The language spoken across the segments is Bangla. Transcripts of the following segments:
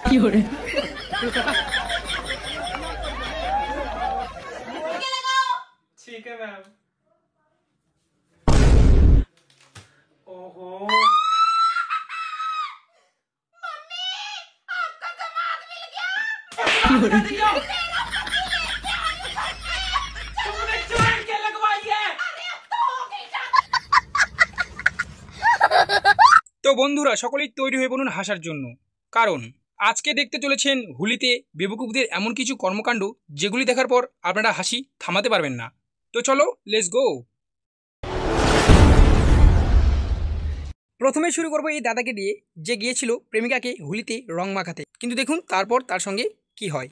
ठीक है मैम। ओहो मम्मी आपका दामाद मिल गया। तुमने चोर के लगवाई है। তো বন্ধুরা সকলেই তৈরি হয়ে পড়ুন হাসার জন্য, কারণ আজকে দেখতে চলেছেন হুলিতে বেবকুফদের এমন কিছু কর্মকাণ্ড যেগুলি দেখার পর আপনারা হাসি থামাতে পারবেন না। তো চলো লেটস গো। প্রথমে শুরু করবো এই দাদাকে দিয়ে, যে গিয়েছিল প্রেমিকাকে হুলিতে রং মাখাতে, কিন্তু দেখুন তারপর তার সঙ্গে কি হয়।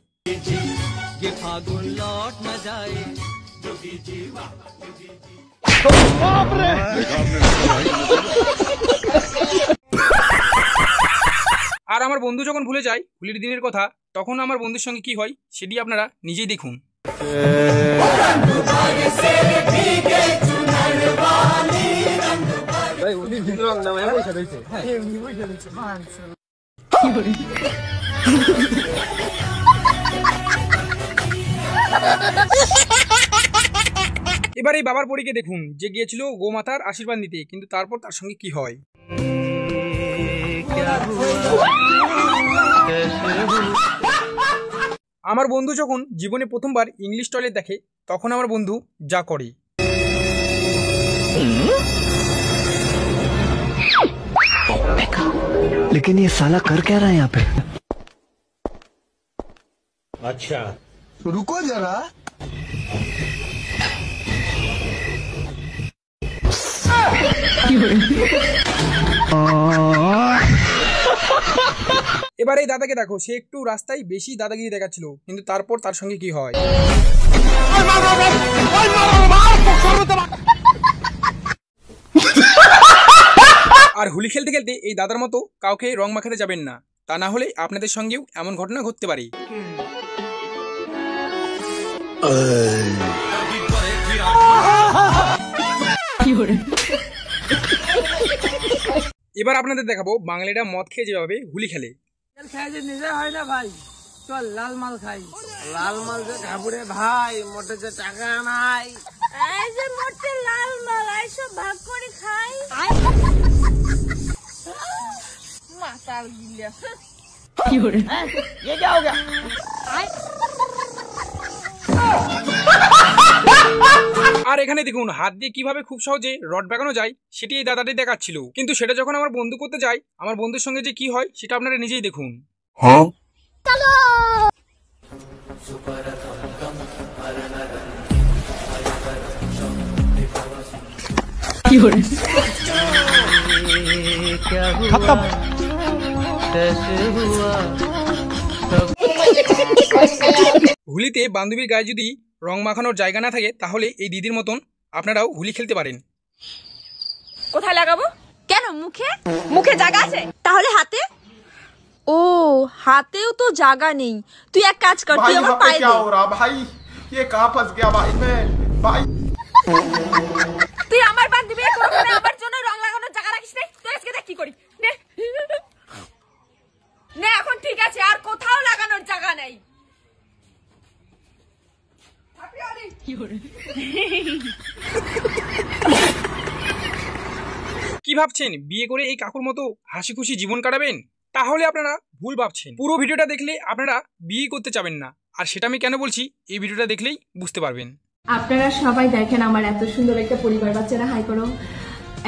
আর আমার বন্ধু যখন ভুলে যায় হোলির দিনের কথা, তখন আমার বন্ধুর সঙ্গে কি হয় সেটি আপনারা নিজেই দেখুন। এবার এই বাবার পরীকে দেখুন, যে গিয়েছিল গোমাতার আশীর্বাদ নিতে, কিন্তু তারপর তার সঙ্গে কি হয়। আমার বন্ধু যখন জীবনে প্রথমবার ইংলিশ টয়লেট দেখে, তখন আমার বন্ধু যা করে। लेकिन ये साला कर क्या रहा है यहाँ पे? अच्छा रुको जरा। এবার এই দাদাকে দেখো, সে একটু রাস্তায় বেশি দাদাগিরি দেখাচ্ছিল, কিন্তু তারপর তার সঙ্গে কি হয়। আর হোলি খেলতে খেলতে এই দাদার মতো কাউকে রং মাখাতে যাবেন না, তা না হলে আপনাদের সঙ্গেও এমন ঘটনা ঘটতে পারে। এবার আপনাদের দেখাবো বাঙালিরা মদ খেয়ে যেভাবে হোলি খেলে। নিজে হয় না ভাই, চল লাল মাল খাই। লাল মাল যে খাবুরে ভাই, মোটে যে টাকা নাই, এই যে মোটে লাল মাল আইসব ভাগ করে খাই। মাতাল গিলা কি হরে ये क्या हो गया। আর এখানে দেখুন হাত দিয়ে কিভাবে খুব সহজে রড বাগানো যায় সেটি এই দাদাটি দেখাচ্ছিল, কিন্তু সেটা যখন আমার বন্ধু করতে যায়, আমার বন্ধুর সঙ্গে যে কি হয় সেটা আপনারা নিজেই দেখুন। হোলিতে বান্ধবীর গায়ে যদি রং মাখানোর জায়গা না থাকে, তাহলে এই দিদির মতন আপনারাও হোলি খেলতে পারেন। কোথায় লাগাবো? কেন মুখে? মুখে জায়গা আছে, তাহলে হাতে? ও হাতেও তো জায়গা নেই। তুই এক কাজ কর, তুই আমার পায়ে দে। ভাই ये कहां फंस गया भाई मैं भाई। তুই আমার বান্ধবী কোনোখানে আমার জন্য রং লাগানোর জায়গা রাখিস না। তুই আজকে দেখ কি করি। নে নে এখন ঠিক আছে, আর কোথাও লাগানোর জায়গা নেই। কি ভাবছেন বিয়ে করে এই কাকুর মতো হাসি খুশি জীবন কাটাবেন? তাহলে আপনারা ভুল ভাবছেন। পুরো ভিডিওটা দেখলে আপনারা বিয়ে করতে চাবেন না, আর সেটা আমি কেন বলছি এই ভিডিওটা দেখলেই বুঝতে পারবেন। আপনারা সবাই দেখেন আমার এত সুন্দর একটা পরিবার, বাচ্চারা হাই করো,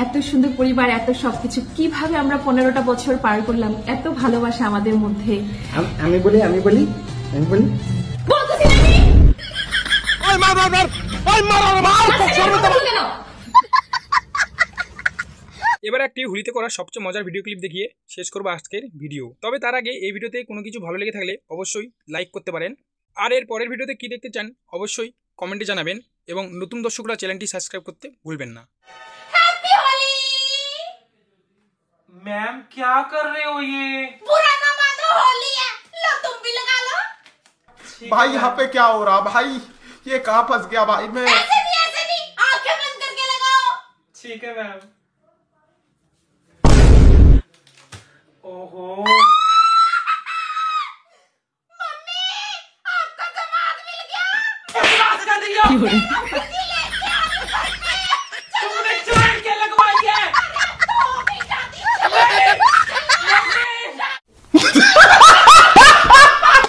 এত সুন্দর পরিবার, এত সবকিছু, কিভাবে আমরা 15টা বছর পার করলাম, এত ভালোবাসা আমাদের মধ্যে। আমি বলি এবার একটি হোলিতে করা সবচেয়ে মজার ভিডিও ক্লিপ দেখিয়ে শেষ করবো আজকের ভিডিও। তবে তার আগে এই ভিডিওতে কোনো কিছু ভালো লেগে থাকলে অবশ্যই লাইক করতে পারেন, আর এর পরের ভিডিওতে কি দেখতে চান অবশ্যই কমেন্টে জানাবেন, এবং নতুন দর্শকরা চ্যানেলটি সাবস্ক্রাইব করতে ভুলবেন না। হ্যাপি হোলি। मैम क्या कर रहे हो ये? पुराना मानो होली है, लो तुम भी लगा लो। भाई यहाँ पे क्या हो रहा भाई, ये कहां फंस गया भाई मैं। ऐसे नहीं, आंखें बंद करके लगाओ। ठीक है मैम। ओहो দিল